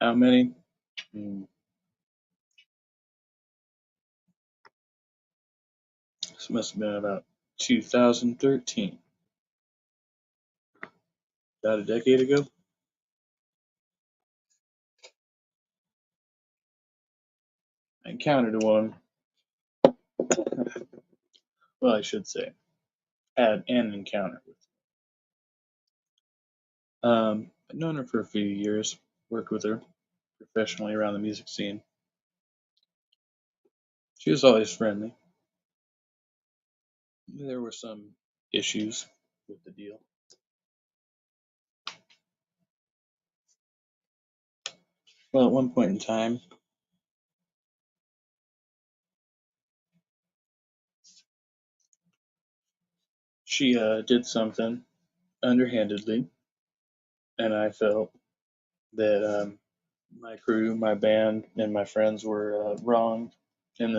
How many? Hmm, this must have been about 2013, about a decade ago. I encountered one. Well, I should say, had an encounter with. I've known her for a few years. Worked with her professionally around the music scene. She was always friendly. There were some issues with the deal. Well, at one point in time, she did something underhandedly, and I felt that my crew, my band, and my friends were wrong in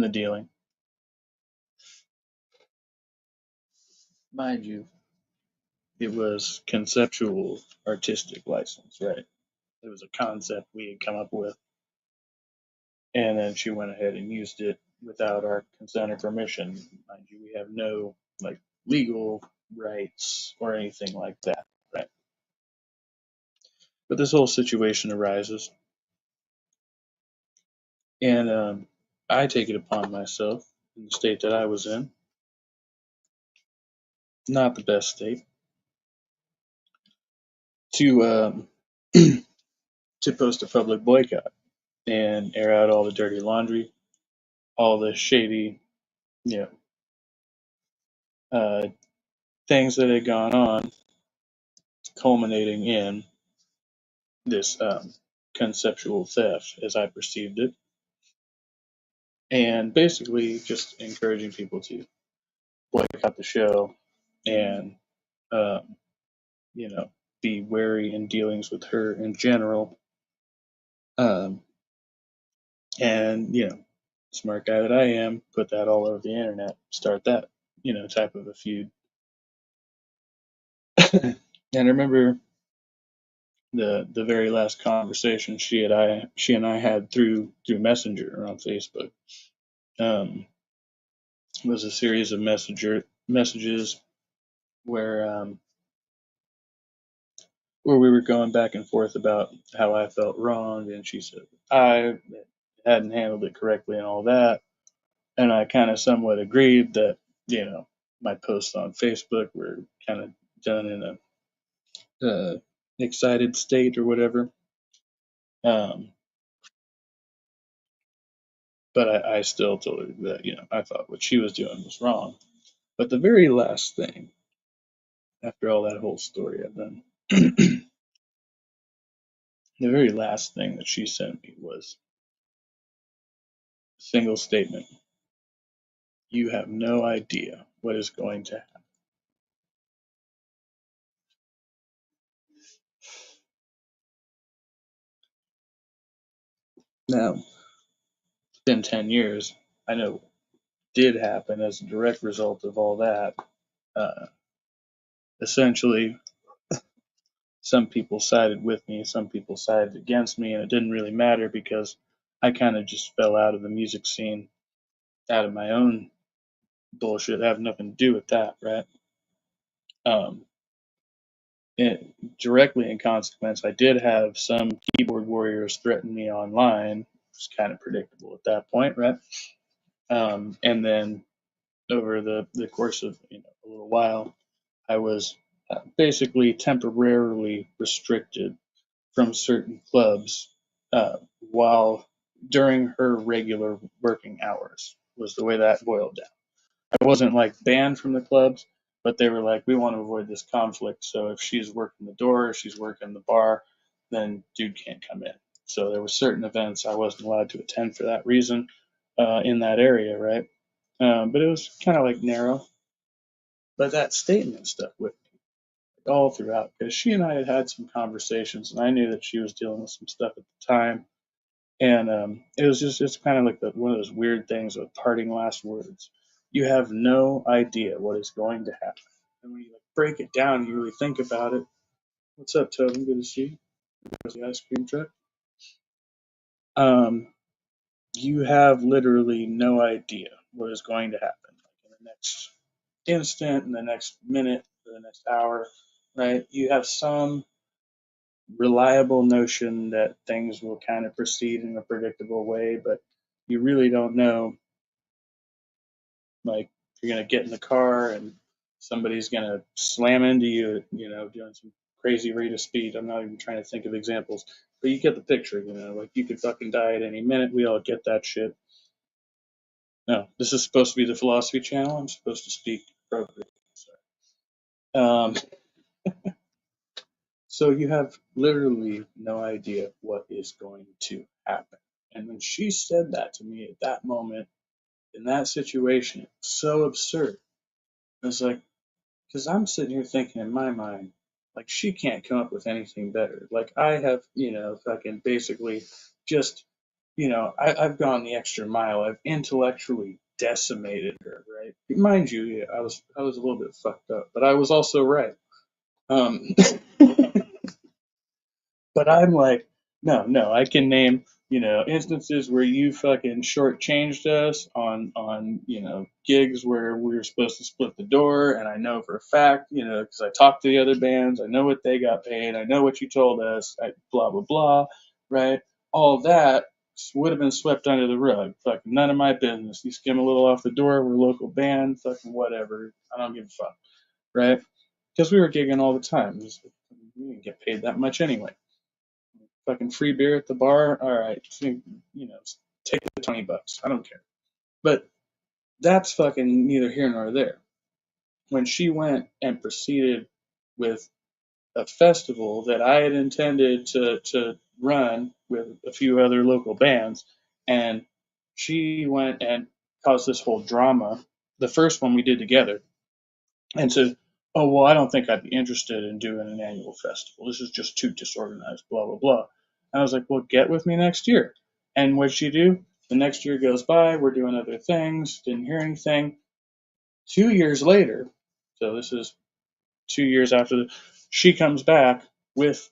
the dealing. Mind you, it was conceptual artistic license, right? It was a concept we had come up with, and then she went ahead and used it without our consent or permission. Mind you, we have no like legal rights or anything like that, right? But this whole situation arises, and I take it upon myself in the state that I was in, not the best state, to to post a public boycott and air out all the dirty laundry, all the shady, you know, uh, things that had gone on, culminating in this conceptual theft, as I perceived it, and basically just encouraging people to boycott the show and, um, you know, be wary in dealings with her in general. Um, and, smart guy that I am, put that all over the internet, start that, type of a feud. And I remember the very last conversation she and I had through Messenger on Facebook. Um, was a series of messages where where we were going back and forth about how I felt wronged, and she said I hadn't handled it correctly and all that, and I kind of somewhat agreed that my posts on Facebook were kind of done in a excited state or whatever. Um, but I still told her that I thought what she was doing was wrong. But the very last thing, after all that whole story I've done, the very last thing that she sent me was a single statement: "You have no idea what is going to happen." Now, it's been 10 years. I know what did happen as a direct result of all that. Uh, Essentially, some people sided with me, some people sided against me, and it didn't really matter because I kind of just fell out of the music scene out of my own bullshit. I have nothing to do with that, right? Um, it, Directly in consequence, I did have some keyboard warriors threaten me online. It was kind of predictable at that point, right? And then over the course of a little while, I was basically temporarily restricted from certain clubs uh, while during her regular working hours was the way that boiled down. I wasn't like banned from the clubs, but they were like, we want to avoid this conflict. So if she's working the door, if she's working the bar, then dude can't come in. So there were certain events I wasn't allowed to attend for that reason in that area, right? But it was kind of like narrow. But that statement stuck with me all throughout because she and I had had some conversations, and I knew that she was dealing with some stuff at the time. And it was just it's kind of like one of those weird things with parting last words. You have no idea what is going to happen, and when you like break it down, you really think about it. What's up, Tobin? Good to see you. There's the ice cream truck. Um, you have literally no idea what is going to happen in the next instant, in the next minute, or the next hour, right? You have some reliable notion that things will kind of proceed in a predictable way, but you really don't know, like, you're going to get in the car and somebody's going to slam into you, doing some crazy rate of speed. I'm not even trying to think of examples, but you get the picture, like you could fucking die at any minute. We all get that shit. No, this is supposed to be the philosophy channel. I'm supposed to speak appropriately. Um, so you have literally no idea what is going to happen. And when she said that to me at that moment, in that situation, it's so absurd. It's like, because I'm sitting here thinking in my mind, like, she can't come up with anything better. Like, I have, fucking basically just, I've gone the extra mile. I've intellectually decimated her, right? Mind you, yeah, I was a little bit fucked up, but I was also right. Um, But I'm like, no, no, I can name, instances where you fucking shortchanged us on, gigs where we were supposed to split the door. And I know for a fact, because I talked to the other bands, I know what they got paid, I know what you told us, blah, blah, blah, right? All that would have been swept under the rug. Fucking none of my business. You skim a little off the door, we're a local band, fucking whatever. I don't give a fuck, right? Because we were gigging all the time. We didn't get paid that much anyway. Fucking free beer at the bar. All right, take the $20. I don't care. But that's fucking neither here nor there. When she went and proceeded with a festival that I had intended to run with a few other local bands, and she went and caused this whole drama. The first one we did together, and said, "Oh well, I don't think I'd be interested in doing an annual festival. This is just too disorganized." Blah blah blah. And I was like, "Well, get with me next year." And what'd she do? The next year goes by. We're doing other things. Didn't hear anything. 2 years later, so this is 2 years after she comes back with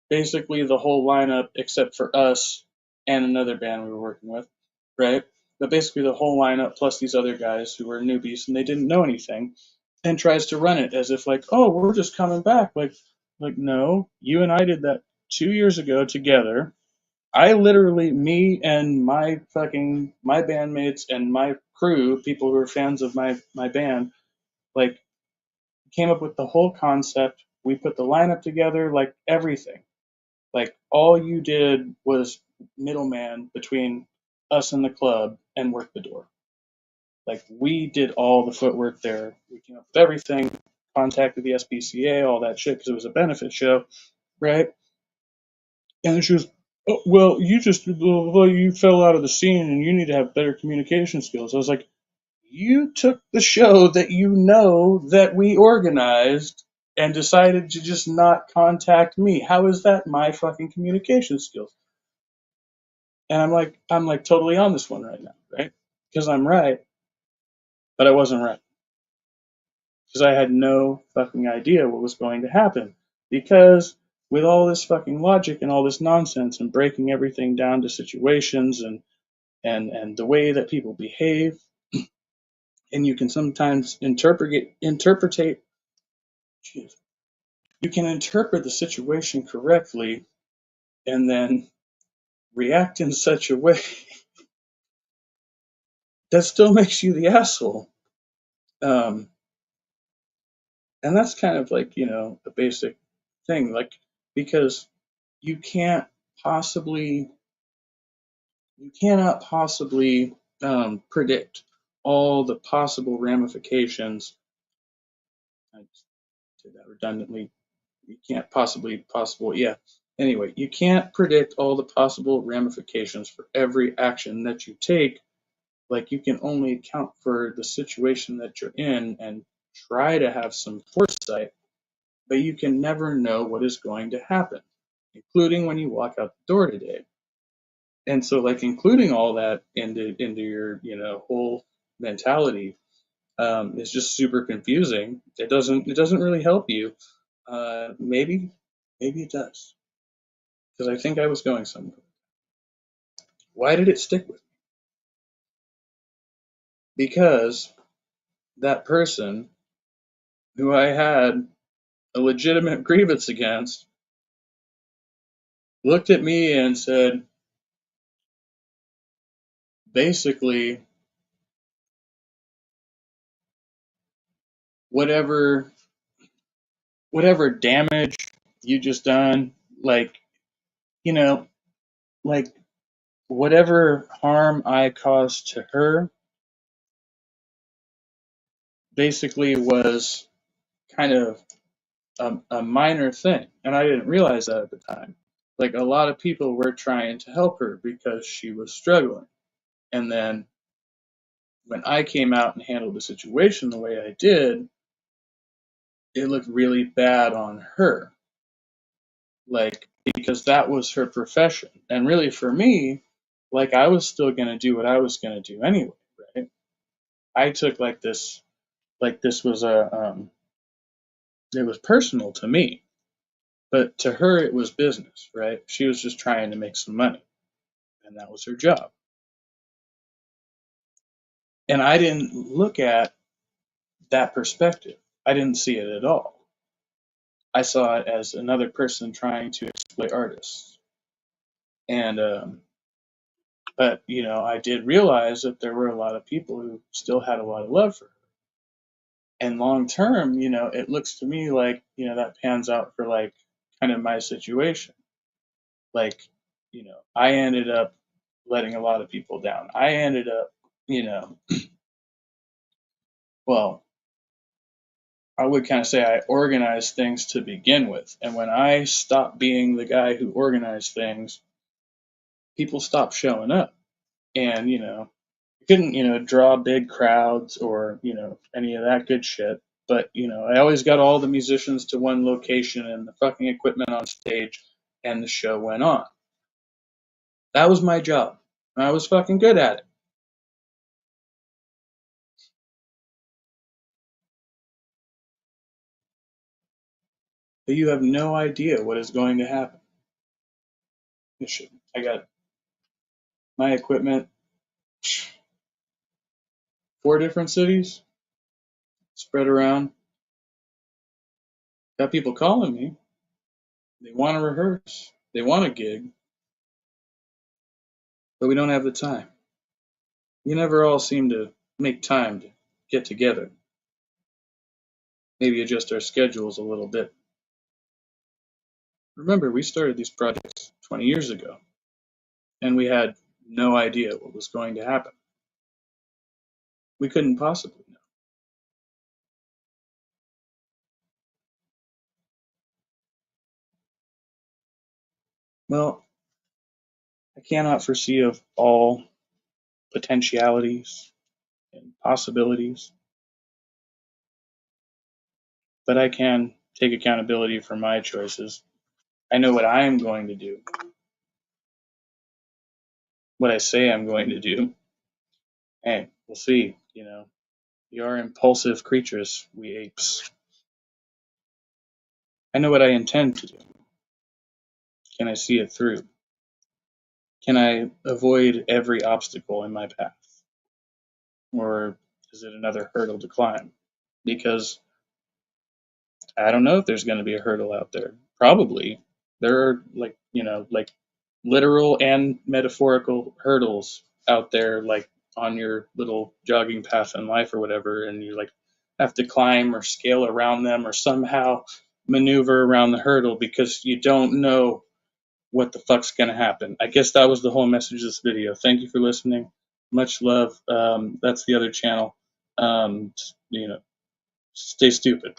basically the whole lineup except for us and another band we were working with, right? But basically the whole lineup plus these other guys who were newbies and they didn't know anything, and tries to run it as if like, oh, we're just coming back. Like no, you and I did that 2 years ago together. I literally, me and my bandmates and my crew, people who are fans of my band, like came up with the whole concept. We put the lineup together, like everything. Like all you did was middleman between us and the club and work the door. Like we did all the footwork there. We came up with everything, contacted the SPCA, all that shit, because it was a benefit show, right? And then she was, oh, well, you fell out of the scene and you need to have better communication skills. I was like, you took the show that you know that we organized and decided to just not contact me. How is that my fucking communication skills? And I'm like totally on this one right now, right? Because I'm right, but I wasn't right. Because I had no fucking idea what was going to happen. Because with all this fucking logic and all this nonsense and breaking everything down to situations and the way that people behave, and you can sometimes interpretate, geez, you can interpret the situation correctly and then react in such a way that still makes you the asshole. Um, and that's kind of like, a basic thing, like, because you can't possibly you cannot possibly predict all the possible ramifications. I did that redundantly. You can't possible, yeah. Anyway, you can't predict all the possible ramifications for every action that you take. Like, you can only account for the situation that you're in and try to have some foresight, but you can never know what is going to happen, including when you walk out the door today. And so, like, including all that into your whole mentality is just super confusing. It doesn't really help you. Maybe it does. because I think I was going somewhere. Why did it stick with me? Because that person who I had a legitimate grievance against looked at me and said, basically, whatever whatever damage you just done, like, you know, like whatever harm I caused to her basically was kind of a minor thing. And I didn't realize that at the time. Like a lot of people were trying to help her because she was struggling. And then when I came out and handled the situation the way I did, it looked really bad on her. Like, because that was her profession. And really for me, like I was still going to do what I was going to do anyway, right? I took like this was it was personal to me, but to her it was business, right? She was just trying to make some money, and that was her job. And I didn't look at that perspective. I didn't see it at all. I saw it as another person trying to exploit artists. And but I did realize that there were a lot of people who still had a lot of love for her. And long term, it looks to me like that pans out for like kind of my situation. Like, I ended up letting a lot of people down. I ended up, you know, well, I would kind of say I organized things to begin with. And when I stopped being the guy who organized things, people stopped showing up. And, I couldn't, draw big crowds or, any of that good shit. But, I always got all the musicians to one location and the fucking equipment on stage, and the show went on. That was my job. And I was fucking good at it. But you have no idea what is going to happen. I got my equipment, 4 different cities spread around. Got people calling me. They want to rehearse. They want a gig, but we don't have the time. We never all seem to make time to get together. Maybe adjust our schedules a little bit. Remember, we started these projects 20 years ago, and we had no idea what was going to happen. We couldn't possibly know. Well, I cannot foresee of all potentialities and possibilities, but I can take accountability for my choices. I know what I am going to do, what I say I'm going to do. Hey, we'll see. We are impulsive creatures, we apes. I know what I intend to do. Can I see it through? Can I avoid every obstacle in my path? Or is it another hurdle to climb? Because I don't know if there's going to be a hurdle out there. Probably. There are like literal and metaphorical hurdles out there, like on your little jogging path in life or whatever, and you like have to climb or scale around them or somehow maneuver around the hurdle because you don't know what the fuck's gonna happen. I guess that was the whole message of this video. Thank you for listening. Much love. That's the other channel. Stay stupid.